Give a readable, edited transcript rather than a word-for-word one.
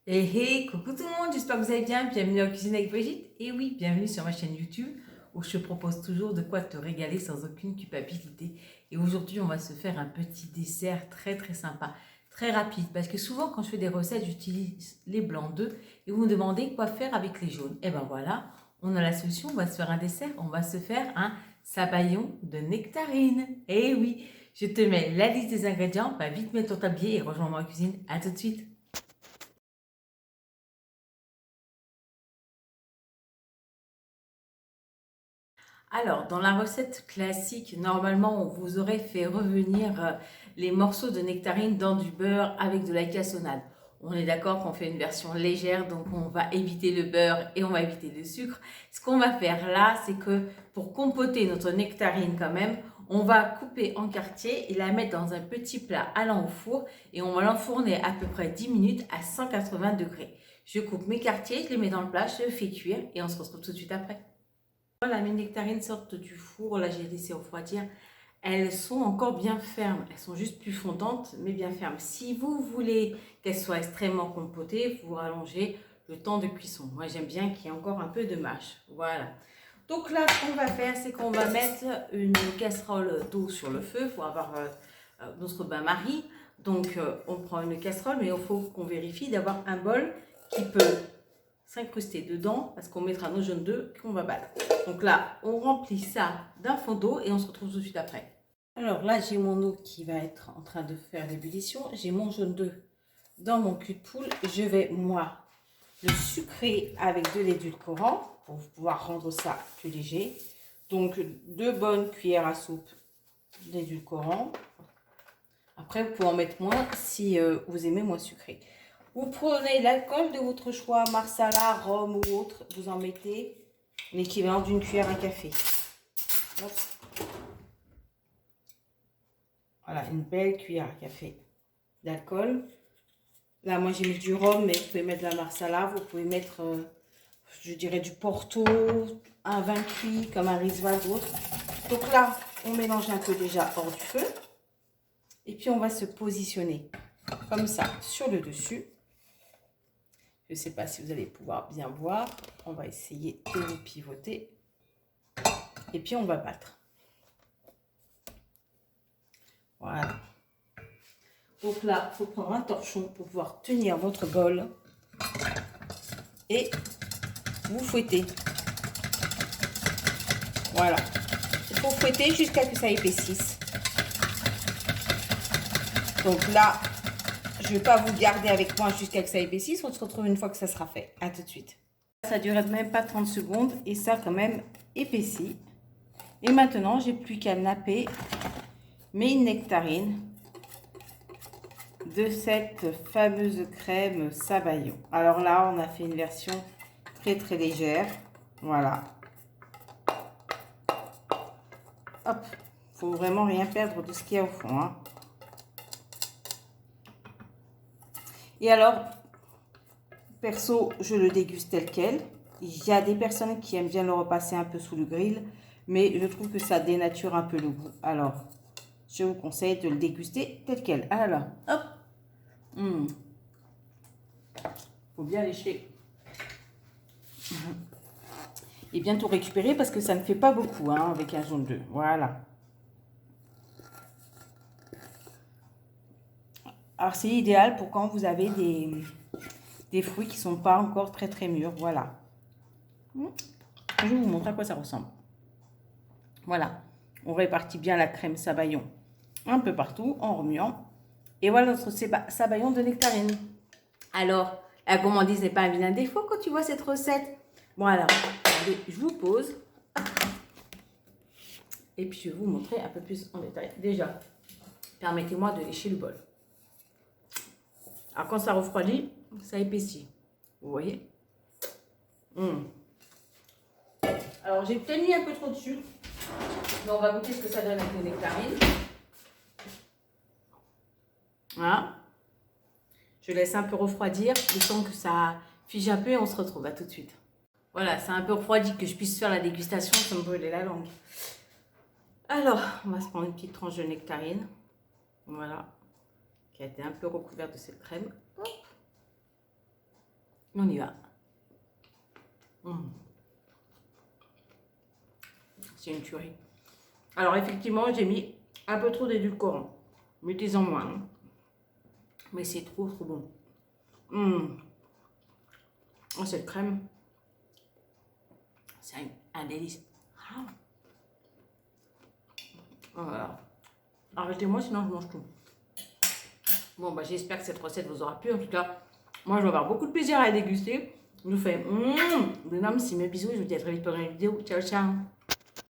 Coucou tout le monde, j'espère que vous allez bien, bienvenue en Cuisine avec Brigitte. Et oui, bienvenue sur ma chaîne YouTube où je te propose toujours de quoi te régaler sans aucune culpabilité. Et aujourd'hui, on va se faire un petit dessert très sympa, très rapide. Parce que souvent, quand je fais des recettes, j'utilise les blancs d'œufs et vous me demandez quoi faire avec les jaunes. Et ben voilà, on a la solution, on va se faire un dessert, on va se faire un sabayon de nectarine. Et oui, je te mets la liste des ingrédients, va vite mettre ton tablier et rejoins-moi en cuisine. À tout de suite. Alors, dans la recette classique, normalement, on vous aurait fait revenir les morceaux de nectarine dans du beurre avec de la cassonade. On est d'accord qu'on fait une version légère, donc on va éviter le beurre et on va éviter le sucre. Ce qu'on va faire là, c'est que pour compoter notre nectarine quand même, on va couper en quartiers et la mettre dans un petit plat allant au four et on va l'enfourner à peu près 10 minutes à 180 degrés. Je coupe mes quartiers, je les mets dans le plat, je le fais cuire et on se retrouve tout de suite après. Voilà, mes nectarines sortent du four, là j'ai laissé refroidir. Elles sont encore bien fermes, elles sont juste plus fondantes, mais bien fermes. Si vous voulez qu'elles soient extrêmement compotées, vous rallongez le temps de cuisson. Moi j'aime bien qu'il y ait encore un peu de mâche. Voilà. Donc là, ce qu'on va faire, c'est qu'on va mettre une casserole d'eau sur le feu pour avoir notre bain-marie. Donc on prend une casserole, mais il faut qu'on vérifie d'avoir un bol qui peut s'incruster dedans parce qu'on mettra nos jaunes d'œufs qu'on va battre. Donc là, on remplit ça d'un fond d'eau et on se retrouve tout de suite après. Alors là, j'ai mon eau qui va être en train de faire l'ébullition. J'ai mon jaune d'œuf dans mon cul de poule. Je vais, moi, le sucrer avec de l'édulcorant pour pouvoir rendre ça plus léger. Donc, 2 bonnes cuillères à soupe d'édulcorant. Après, vous pouvez en mettre moins si vous aimez moins sucré. Vous prenez l'alcool de votre choix, marsala, rhum ou autre. Vous en mettez l'équivalent d'une cuillère à café. Hop. Voilà, une belle cuillère à café d'alcool. Là, moi, j'ai mis du rhum, mais vous pouvez mettre de la marsala. Vous pouvez mettre, je dirais, du porto, un vin cuit, comme un Riesling ou autre. Donc là, on mélange un peu déjà hors du feu. Et puis, on va se positionner comme ça sur le dessus. Je ne sais pas si vous allez pouvoir bien voir. On va essayer de vous pivoter. Et puis, on va battre. Voilà. Donc là, il faut prendre un torchon pour pouvoir tenir votre bol. Et vous fouettez. Voilà. Il faut fouetter jusqu'à ce que ça épaississe. Donc là, je ne vais pas vous garder avec moi jusqu'à ce que ça épaississe. On se retrouve une fois que ça sera fait. À tout de suite. Ça ne dure même pas 30 secondes et ça quand même épaissit. Et maintenant, j'ai plus qu'à napper mes nectarines de cette fameuse crème sabayon. Alors là, on a fait une version très légère. Voilà. Hop, faut vraiment rien perdre de ce qu'il y a au fond. Hein. Et alors, perso, je le déguste tel quel. Il y a des personnes qui aiment bien le repasser un peu sous le grill, mais je trouve que ça dénature un peu le goût. Alors, je vous conseille de le déguster tel quel. Alors, hop. Faut bien lécher. Et bien tout récupérer parce que ça ne fait pas beaucoup hein, avec un jaune d'œuf. Voilà. Alors, c'est idéal pour quand vous avez des fruits qui ne sont pas encore très mûrs. Voilà. Je vais vous montrer à quoi ça ressemble. Voilà. On répartit bien la crème sabayon un peu partout en remuant. Et voilà notre sabayon de nectarine. Alors, la gourmandise n'est pas un vilain défaut quand tu vois cette recette. Voilà. Allez, je vous pose. Et puis, je vais vous montrer un peu plus en détail. Déjà, permettez-moi de lécher le bol. Alors, quand ça refroidit, ça épaissit. Vous voyez? Alors, j'ai peut-être mis un peu trop de sucre. Mais on va goûter ce que ça donne avec les nectarines. Voilà. Je laisse un peu refroidir, le temps que ça fige un peu et on se retrouve. À tout de suite. Voilà, c'est un peu refroidi que je puisse faire la dégustation sans me brûler la langue. Alors, on va se prendre une petite tranche de nectarine. Voilà. Qui a été un peu recouverte de cette crème. Hop. On y va. C'est une tuerie. Alors effectivement, j'ai mis un peu trop d'édulcorant. Mettez-en moins. Hein. Mais c'est trop bon. Oh, cette crème, c'est un délice. Voilà. Arrêtez-moi, sinon je mange tout. Bon, bah, j'espère que cette recette vous aura plu. En tout cas, moi, je vais avoir beaucoup de plaisir à la déguster. Je vous fais d'énormes, si mes bisous. Je vous dis à très vite pour une vidéo. Ciao, ciao.